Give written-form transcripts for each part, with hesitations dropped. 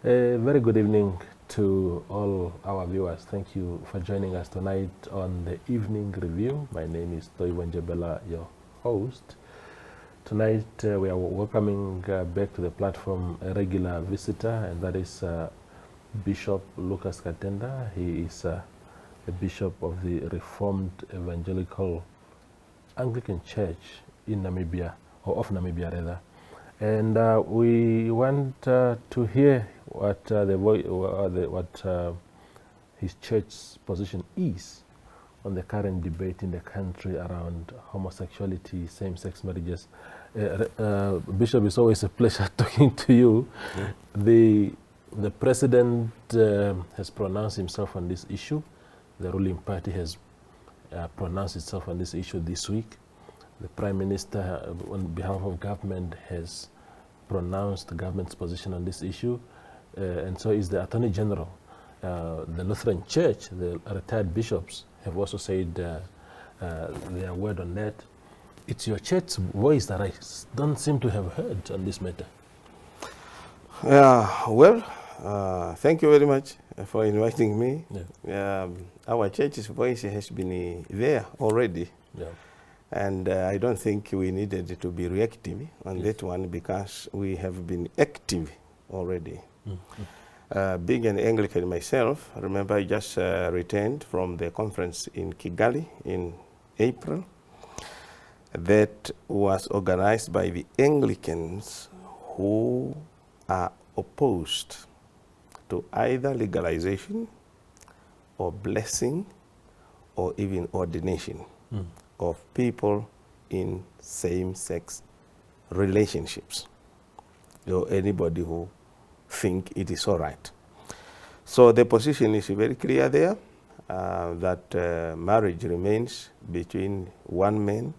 A very good evening to all our viewers. Thank you for joining us tonight on the Evening Review. My name is Toiwan Jebela, your host. Tonight we are welcoming back to the platform a regular visitor, and that is Bishop Lukas Katenda. He is a bishop of the Reformed Evangelical Anglican Church in Namibia, or of Namibia rather. And we want to hear what his church's position is on the current debate in the country around homosexuality, same-sex marriages. Bishop, it's always a pleasure talking to you. Yeah. The president has pronounced himself on this issue. The ruling party has pronounced itself on this issue this week. The Prime Minister, on behalf of government, has pronounced the government's position on this issue, and so is the Attorney General. The Lutheran Church, the retired bishops, have also said their word on that. It's your church's voice that I don't seem to have heard on this matter. Thank you very much for inviting me. Yeah. Our church's voice has been there already. Yeah. And I don't think we needed to be reactive on that one because we have been active already. Mm-hmm. Being an Anglican myself, remember I just returned from the conference in Kigali in April that was organized by the Anglicans who are opposed to either legalization or blessing or even ordination. Of people in same-sex relationships, or anybody who think it is all right. So the position is very clear there, that marriage remains between one man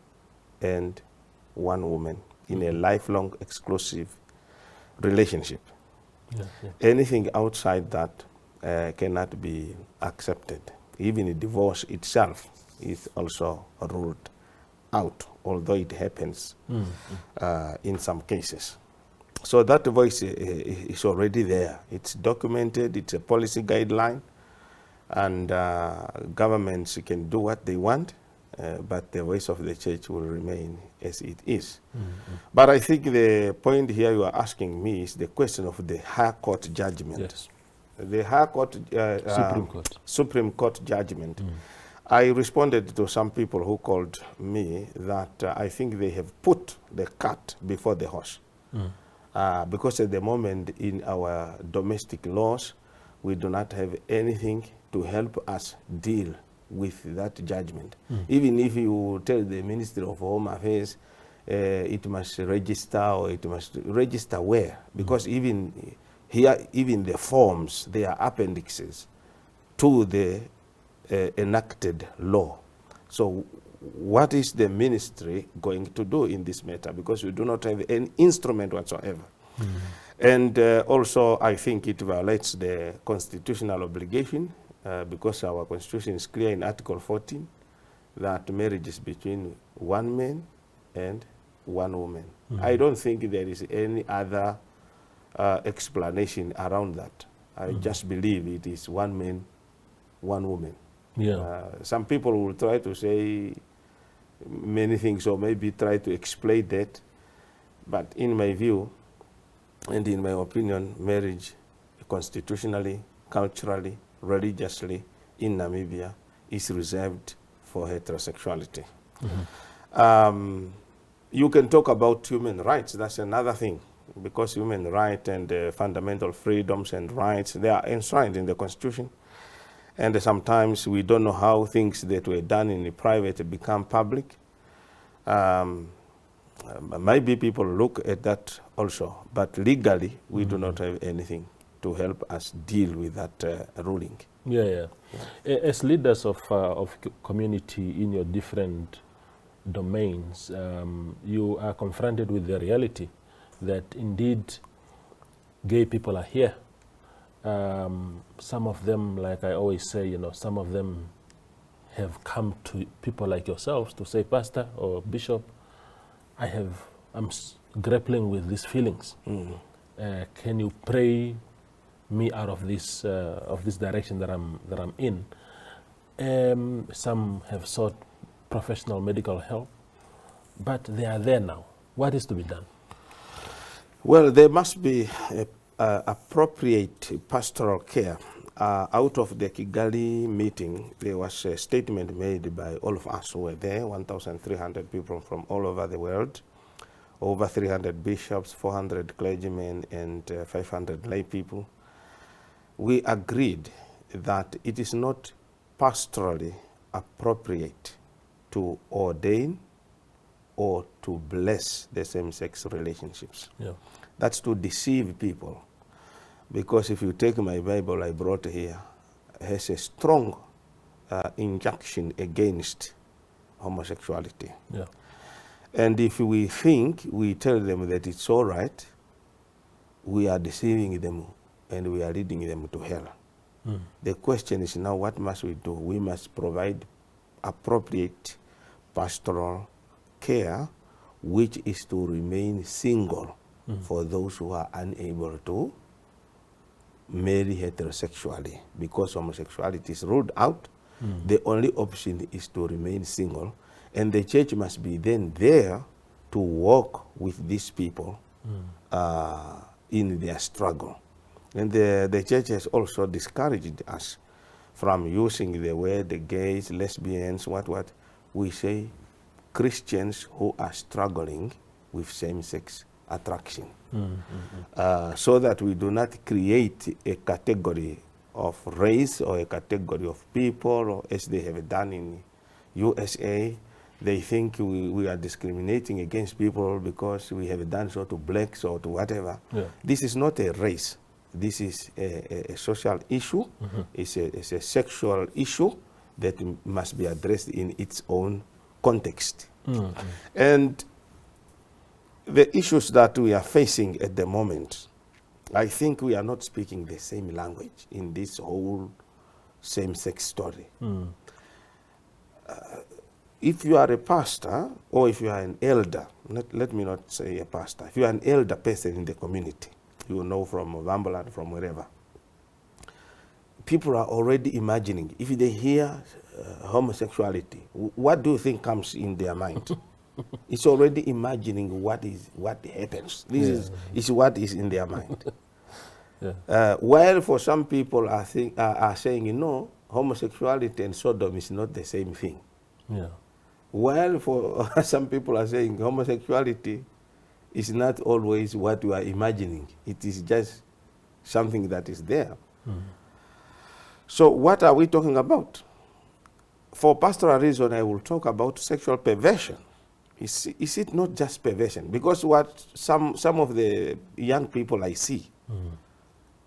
and one woman in a lifelong exclusive relationship. Yeah, yeah. Anything outside that cannot be accepted. Even a divorce itself is also ruled out, although it happens in some cases. So that voice is already there. It's documented, it's a policy guideline, and governments can do what they want, but the voice of the church will remain as it is. But I think the point here you are asking me is the question of the High Court judgment. Yes. The High Court, Supreme Court judgment. I responded to some people who called me that I think they have put the cart before the horse. Because at the moment in our domestic laws, we do not have anything to help us deal with that judgment. Even if you tell the Ministry of Home Affairs it must register, or it must register where? Because even here, even the forms, they are appendixes to the enacted law. So what is the ministry going to do in this matter? Because we do not have any instrument whatsoever. And also I think it violates the constitutional obligation because our constitution is clear in Article 14 that marriage is between one man and one woman. I don't think there is any other explanation around that. I just believe it is one man, one woman. Yeah. Some people will try to say many things or maybe try to explain that, but in my view and in my opinion, marriage constitutionally, culturally, religiously in Namibia is reserved for heterosexuality. You can talk about human rights, that's another thing, because human rights and fundamental freedoms and rights, they are enshrined in the Constitution. And sometimes we don't know how things that were done in the private become public. Maybe people look at that also, but legally we do not have anything to help us deal with that ruling. Yeah. As leaders of community in your different domains, you are confronted with the reality that indeed gay people are here. Some of them, like I always say, some of them have come to people like yourselves to say, Pastor or Bishop, I'm grappling with these feelings. Can you pray me out of this direction that I'm in. Some have sought professional medical help, but they are there now. What is to be done? Well, there must be appropriate pastoral care. Out of the Kigali meeting, there was a statement made by all of us who were there, 1,300 people from all over the world, over 300 bishops, 400 clergymen, and 500 lay people. We agreed that it is not pastorally appropriate to ordain or to bless the same-sex relationships. Yeah. That's to deceive people. Because if you take my Bible I brought here, it has a strong injunction against homosexuality. Yeah. And if we think, we tell them that it's all right, we are deceiving them and we are leading them to hell. Mm. The question is now, what must we do? We must provide appropriate pastoral care, which is to remain single for those who are unable to marry heterosexually, because homosexuality is ruled out. The only option is to remain single, and the church must be then there to walk with these people in their struggle. And the church has also discouraged us from using the word gays, lesbians, what. We say Christians who are struggling with same-sex attraction. So that we do not create a category of race or a category of people, or as they have done in USA. They think we are discriminating against people because we have done so to blacks or to whatever. Yeah. This is not a race. This is a social issue. It's a sexual issue that must be addressed in its own context. And the issues that we are facing at the moment, I think we are not speaking the same language in this whole same-sex story. If you are a pastor, or if you are an elder, let me not say a pastor, if you are an elder person in the community, you know, from Vambaland, from wherever, people are already imagining, if they hear homosexuality, what do you think comes in their mind? It's already imagining what happens. This is what is in their mind. While for some people are saying, no, homosexuality and Sodom is not the same thing. Yeah. While for some people are saying homosexuality is not always what we are imagining. It is just something that is there. So what are we talking about? For pastoral reason, I will talk about sexual perversion. Is it not just perversion? Because what some of the young people I see,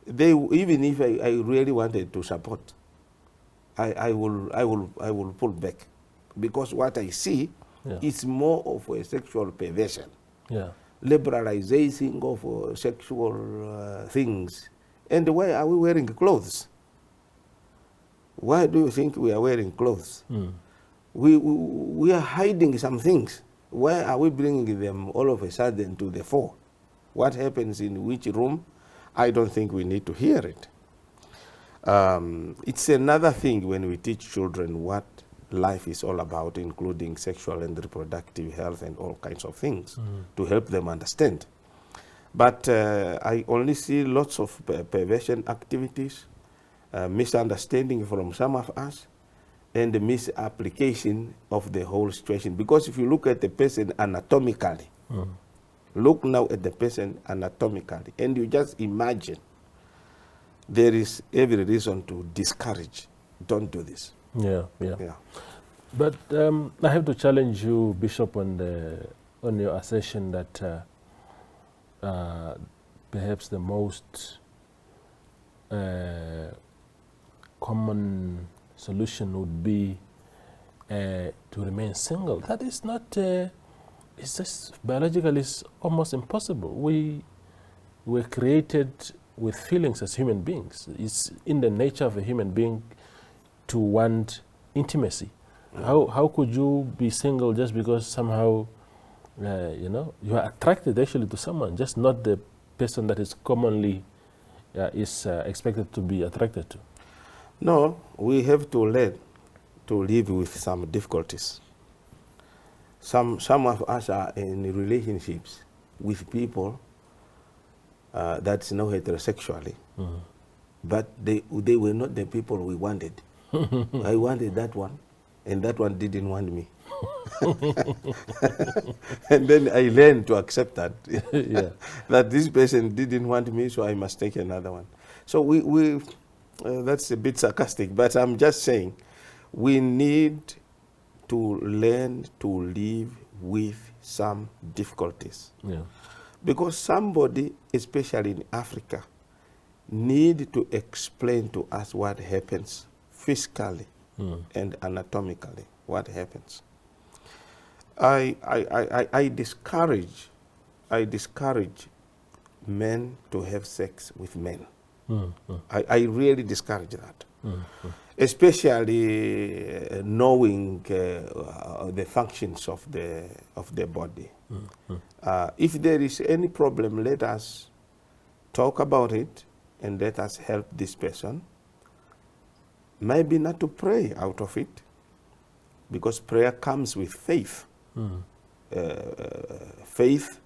they, even if I really wanted to support, I will pull back, because what I see is more of a sexual perversion, liberalizing of sexual things. And why are we wearing clothes? Why do you think we are wearing clothes? We are hiding some things. Why are we bringing them all of a sudden to the fore? What happens in which room? I don't think we need to hear it. It's another thing when we teach children what life is all about, including sexual and reproductive health and all kinds of things, to help them understand. But I only see lots of perversion activities, misunderstanding from some of us, and the misapplication of the whole situation. Because if you look at the person anatomically, look now at the person anatomically, and you just imagine, there is every reason to discourage. Don't do this. Yeah. But I have to challenge you, Bishop, on your assertion that perhaps the most common solution would be to remain single. That is not, it's just biologically, it's almost impossible. We were created with feelings as human beings. It's in the nature of a human being to want intimacy. How could you be single just because somehow, you are attracted actually to someone, just not the person that is commonly is expected to be attracted to? No, we have to learn to live with some difficulties. Some of us are in relationships with people that's not heterosexually, but they were not the people we wanted. I wanted that one, and that one didn't want me. And then I learned to accept that, that this person didn't want me, so I must take another one. So that's a bit sarcastic, but I'm just saying we need to learn to live with some difficulties. Yeah. Because somebody, especially in Africa, need to explain to us what happens physically and anatomically, what happens. I discourage men to have sex with men. I really discourage that. Especially knowing the functions of the body. If there is any problem, let us talk about it and let us help this person. Maybe not to pray out of it, because prayer comes with faith. Faith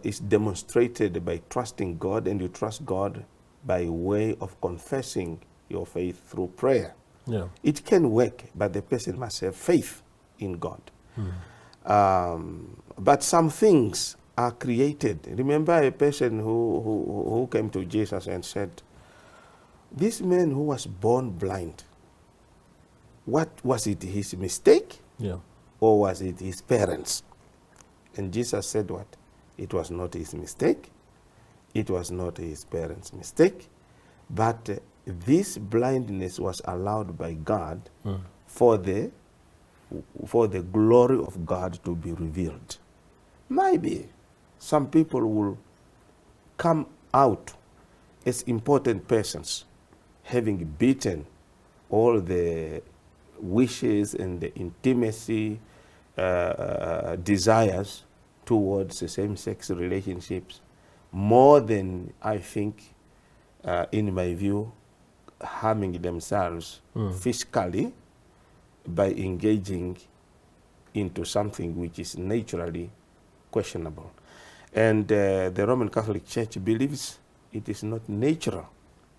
is demonstrated by trusting God, and you trust God by way of confessing your faith through prayer. Yeah. It can work, but the person must have faith in God. But some things are created. Remember a person who came to Jesus and said, this man who was born blind, what was it, his mistake? Yeah. Or was it his parents? And Jesus said what? It was not his mistake. It was not his parents' mistake. But this blindness was allowed by God for the glory of God to be revealed. Maybe some people will come out as important persons, having beaten all the wishes and the intimacy desires towards the same-sex relationships, more than, I think, in my view, harming themselves physically by engaging into something which is naturally questionable. And the Roman Catholic Church believes it is not natural,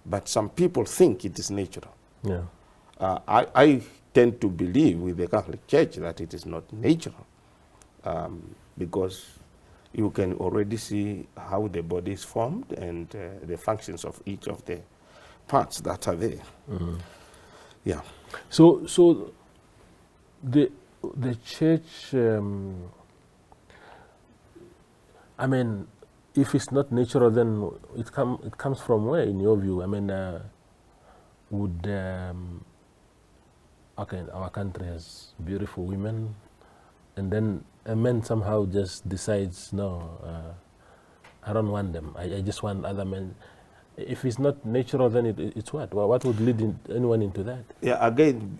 but some people think it is natural. Yeah. I tend to believe with the Catholic Church that it is not natural, because you can already see how the body is formed and the functions of each of the parts that are there. Yeah. So the church, I mean, if it's not natural, then it comes from where, in your view? I mean, would okay, our country has beautiful women, and then a man somehow just decides, no, I don't want them. I just want other men. If it's not natural, then it's what? Well, what would lead anyone into that? Yeah, again,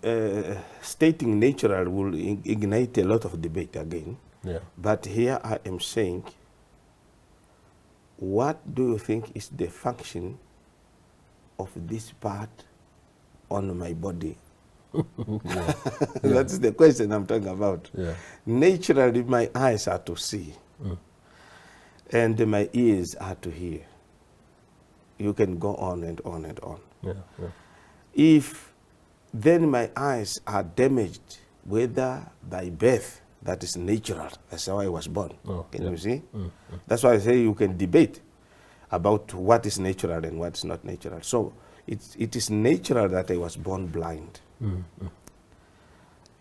stating natural will ignite a lot of debate again. Yeah. But here I am saying, what do you think is the function of this part on my body? Yeah. That's the question I'm talking about. Yeah. Naturally, my eyes are to see, and my ears are to hear. You can go on and on and on. Yeah, yeah. If then my eyes are damaged, whether by birth, that is natural, that's how I was born. Oh, can you see? That's why I say you can debate about what is natural and what is not natural. So it is natural that I was born blind.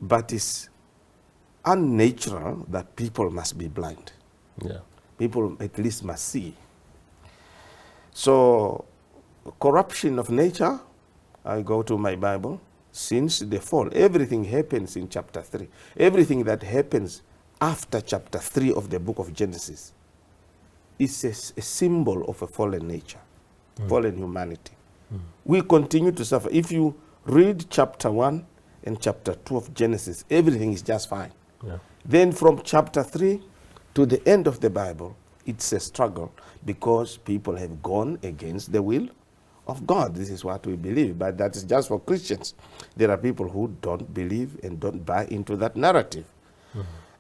But it's unnatural that people must be blind. Yeah. People at least must see. So corruption of nature, I go to my Bible, since the fall, everything happens in chapter 3. Everything that happens after chapter 3 of the book of Genesis is a symbol of a fallen nature, fallen humanity. We continue to suffer. If you read chapter 1 and chapter 2 of Genesis, everything is just fine. Yeah. Then from chapter 3 to the end of the Bible, It's a struggle because people have gone against the will of God. This is what we believe, but that is just for Christians. There are people who don't believe and don't buy into that narrative.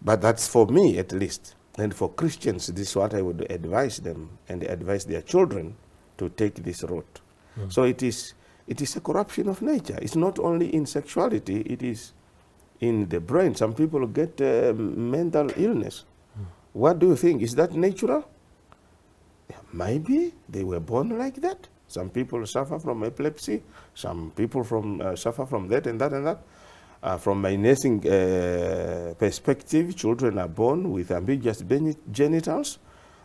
But that's for me, at least. And for Christians, this is what I would advise them and advise their children to take this route. So it is a corruption of nature. It's not only in sexuality, it is in the brain. Some people get mental illness. What do you think? Is that natural? Maybe they were born like that. Some people suffer from epilepsy. Some people suffer from that and that and that. From my nursing perspective, children are born with ambiguous genitals.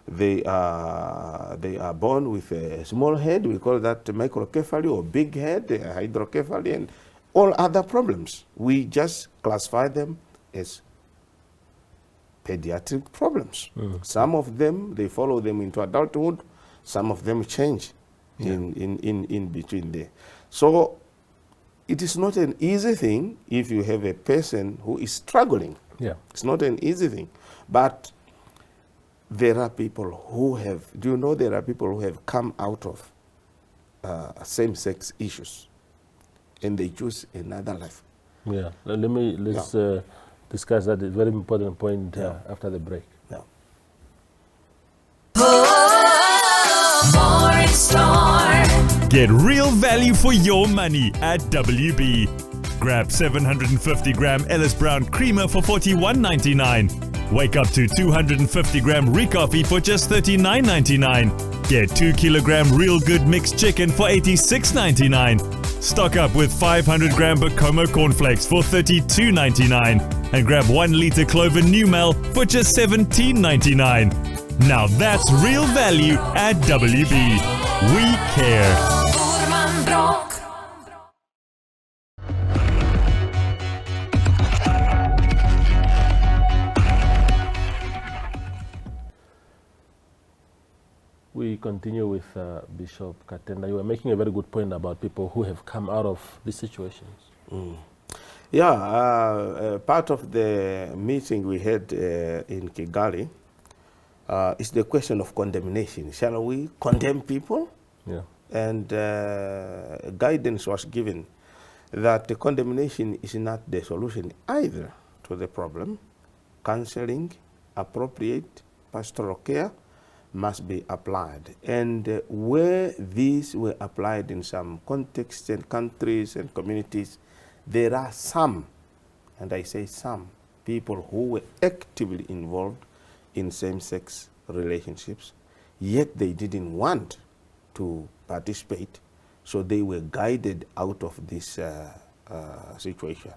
They are born with a small head. We call that microcephaly, or big head, hydrocephaly, and all other problems. We just classify them as pediatric problems. Some of them, they follow them into adulthood. Some of them change in between there. So it is not an easy thing if you have a person who is struggling. It's not an easy thing. But there are people who have, do you know there are people who have come out of same-sex issues and they choose another life? Let's discuss that very important point after the break. Get real value for your money at WB. Grab 750 gram Ellis Brown creamer for $41.99. Wake up to 250 gram Recoffee for just $39.99. Get 2 kilogram Real Good mixed chicken for $86.99. Stock up with 500 gram Bacomo cornflakes for $32.99. And grab 1 liter Clover New Mel for just $17.99. Now that's real value at WB. We care. We continue with Bishop Katenda. You were making a very good point about people who have come out of these situations. Part of the meeting we had in Kigali is the question of condemnation. Shall we condemn people? And guidance was given that the condemnation is not the solution either to the problem. Counseling, appropriate pastoral care must be applied. And where these were applied in some contexts and countries and communities, there are some, and I say some, people who were actively involved in same-sex relationships, yet they didn't want to participate, so they were guided out of this situation.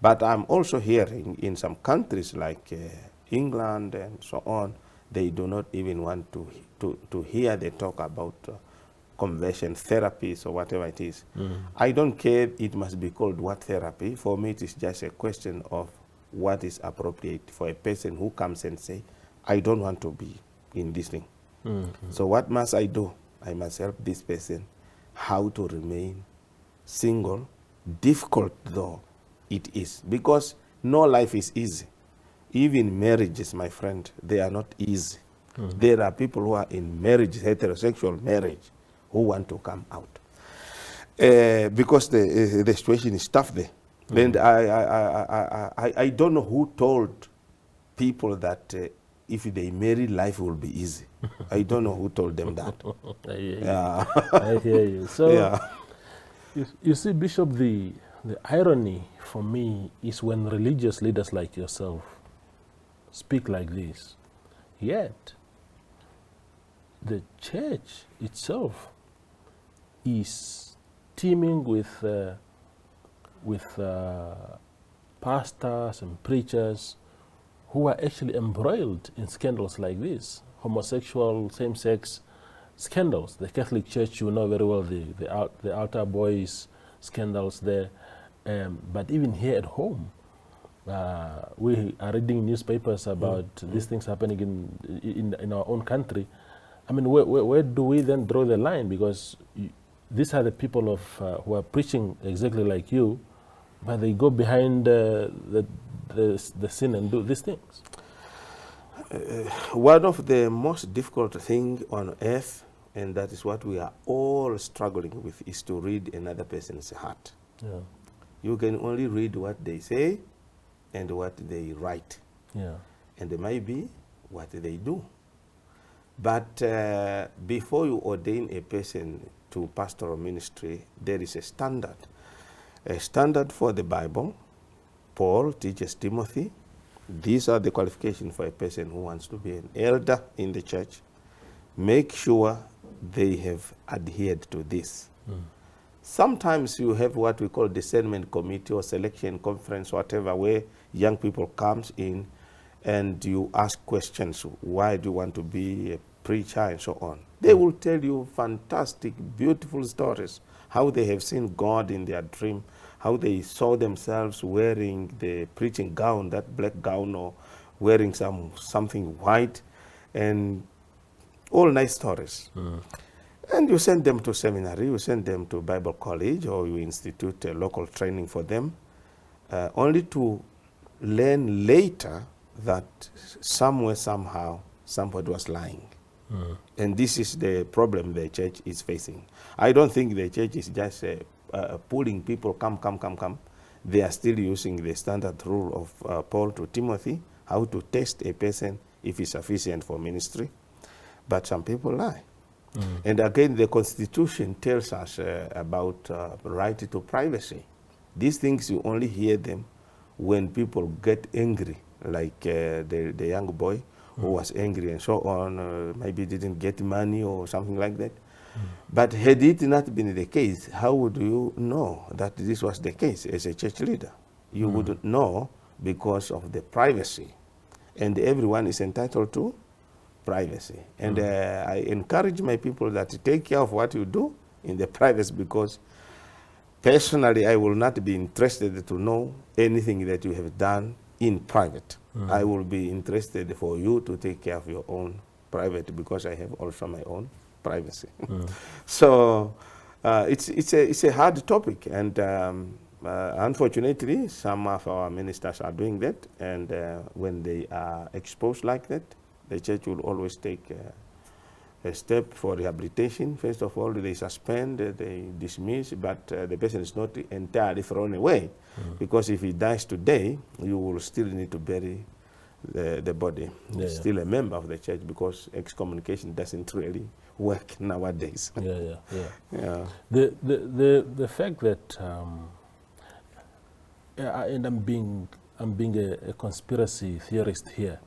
But I'm also hearing in some countries like England and so on, they do not even want to hear the talk about conversion therapies or whatever it is. I don't care it must be called what therapy. For me, it is just a question of what is appropriate for a person who comes and say, I don't want to be in this thing. So what must I do? I must help this person how to remain single, difficult though it is. Because no life is easy. Even marriages, my friend, they are not easy. There are people who are in marriage, heterosexual marriage, who want to come out. Because the situation is tough there. And I don't know who told people that if they marry, life will be easy. I don't know who told them that. I hear you. So, you see, Bishop, the irony for me is when religious leaders like yourself speak like this, yet the church itself is teeming with pastors and preachers who are actually embroiled in scandals like this, homosexual, same-sex scandals. The Catholic Church, you know very well, the altar boys scandals there. But even here at home, we are reading newspapers about these things happening in our own country. I mean, where do we then draw the line? Because these are the people who are preaching exactly like you, but they go behind the sin and do these things. One of the most difficult things on earth, and that is what we are all struggling with, is to read another person's heart. Yeah. You can only read what they say and what they write. Yeah. And it might be what they do. But before you ordain a person to pastoral ministry, there is a standard for the Bible. Paul teaches Timothy. These are the qualifications for a person who wants to be an elder in the church. Make sure they have adhered to this. Sometimes you have what we call discernment committee or selection conference, whatever, where young people comes in and you ask questions. Why do you want to be a preacher and so on? They will tell you fantastic, beautiful stories, how they have seen God in their dream, how they saw themselves wearing the preaching gown, that black gown, or wearing something white, and all nice stories. And you send them to seminary, you send them to Bible college, or you institute a local training for them, only to learn later that somewhere, somehow, somebody was lying. And this is the problem the church is facing. I don't think the church is just pulling people, come. They are still using the standard rule of Paul to Timothy, how to test a person if he's sufficient for ministry. But some people lie. And again, the Constitution tells us about right to privacy. These things, you only hear them when people get angry, like the young boy who was angry and so on, maybe didn't get money or something like that. But had it not been the case, how would you know that this was the case as a church leader? You wouldn't know because of the privacy. And everyone is entitled to privacy. And I encourage my people that take care of what you do in the privacy, because personally I will not be interested to know anything that you have done in private. I will be interested for you to take care of your own private, because I have also my own privacy. So it's a hard topic, and unfortunately some of our ministers are doing that, and when they are exposed like that, the church will always take a step for rehabilitation. First of all, they suspend, they dismiss, but the person is not entirely thrown away, because if he dies today, you will still need to bury the body. Still a member of the church, because excommunication doesn't really work nowadays. Yeah. The fact that and I'm being a conspiracy theorist here.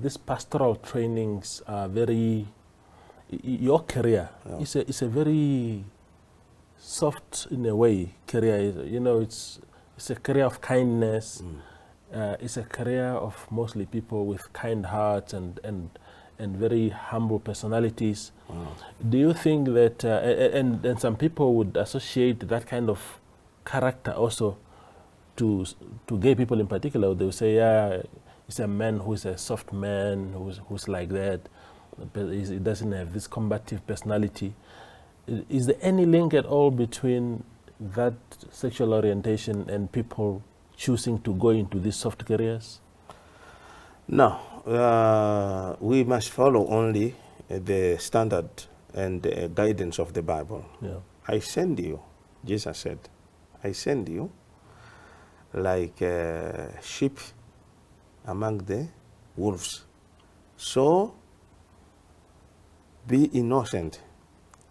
These pastoral trainings are very, your career is a very soft, in a way, career. You know, it's a career of kindness. It's a career of mostly people with kind hearts and very humble personalities. Do you think that, and some people would associate that kind of character also to gay people in particular? They will say, yeah, it's a man who's a soft man, who's like that. He doesn't have this combative personality. Is there any link at all between that sexual orientation and people choosing to go into these soft careers? No. We must follow only the standard and the guidance of the Bible. I send you, Jesus said, I send you like sheep among the wolves. So be innocent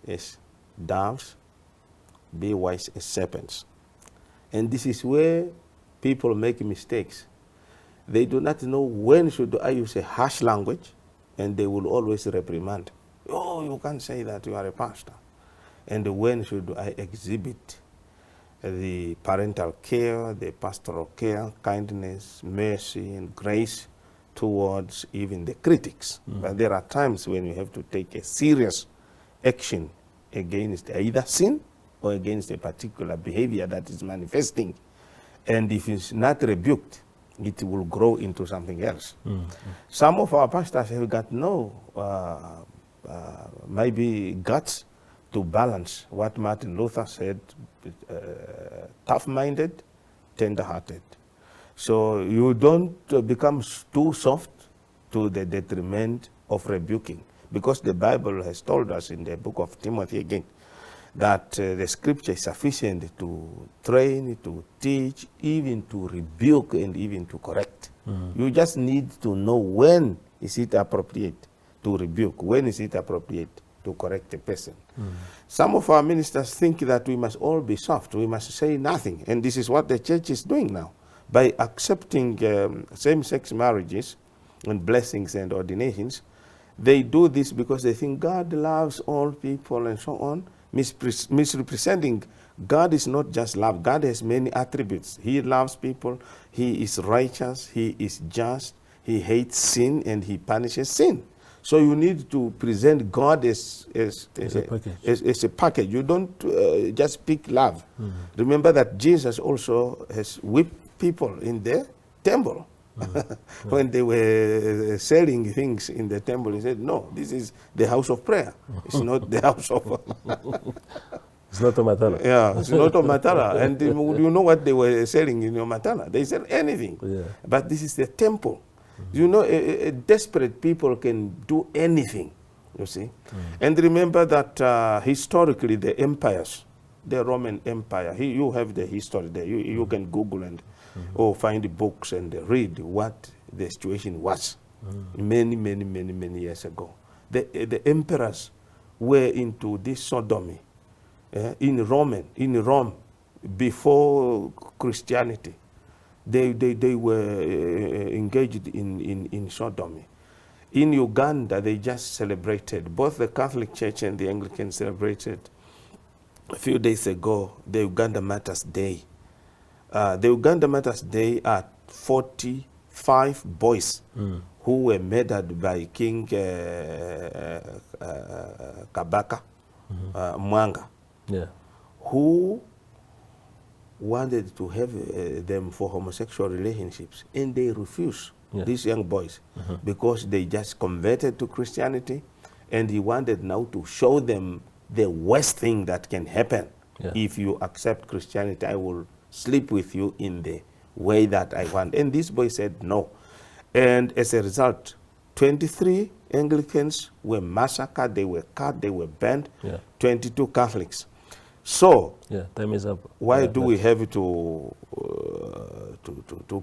as doves, be wise as serpents. And this is where people make mistakes. They do not know when should I use a harsh language, and they will always reprimand. Oh, you can't say that, you are a pastor. And when should I exhibit the parental care, the pastoral care, kindness, mercy, and grace towards even the critics. But there are times when you have to take a serious action against either sin or against a particular behavior that is manifesting. And if it's not rebuked, it will grow into something else. Some of our pastors have got no maybe guts to balance what Martin Luther said, tough-minded, tender-hearted. So you don't become too soft to the detriment of rebuking, because the Bible has told us in the book of Timothy again that the scripture is sufficient to train, to teach, even to rebuke, and even to correct. You just need to know when is it appropriate to rebuke, when is it appropriate to correct a person. Some of our ministers think that we must all be soft, we must say nothing, and this is what the church is doing now. By accepting same-sex marriages and blessings and ordinations, they do this because they think God loves all people and so on, misrepresenting God is not just love. God has many attributes. He loves people, he is righteous, he is just, he hates sin, and he punishes sin. So you need to present God as a package. You don't just pick love. Remember that Jesus also has whipped people in the temple. When they were selling things in the temple, he said, no, this is the house of prayer. It's not the house of... It's not a matala. Yeah, it's not a matala. And you know what they were selling in your matala? They sell anything. Yeah. But this is the temple. You know, a desperate people can do anything, you see. And remember that historically the empires, the Roman Empire, you have the history there. You can Google and or find the books and read what the situation was many years ago. The emperors were into this sodomy in Rome before Christianity. They were engaged in sodomy. In Uganda, they just celebrated, both the Catholic Church and the Anglican celebrated a few days ago the Uganda Martyrs' Day. The Uganda Martyrs' Day are 45 boys who were murdered by King Kabaka Mwanga, who wanted to have them for homosexual relationships, and they refused, these young boys, because they just converted to Christianity, and he wanted now to show them the worst thing that can happen. If you accept Christianity, I will sleep with you in the way that I want. And this boy said no. And as a result, 23 Anglicans were massacred, they were cut, they were burned, 22 Catholics. So, time is up. Why do we have to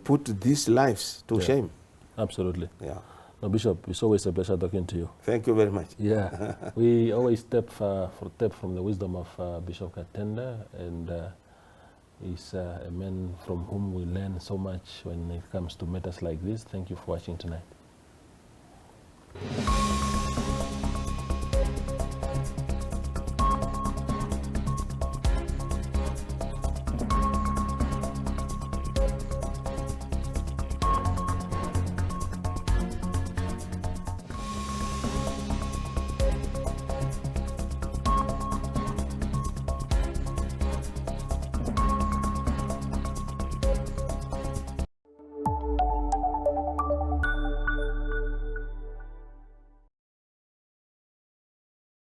put these lives to shame? Absolutely. No, Bishop, it's always a pleasure talking to you. Thank you very much. Yeah, we always tap from the wisdom of Bishop Katenda, and he's a man from whom we learn so much when it comes to matters like this. Thank you for watching tonight.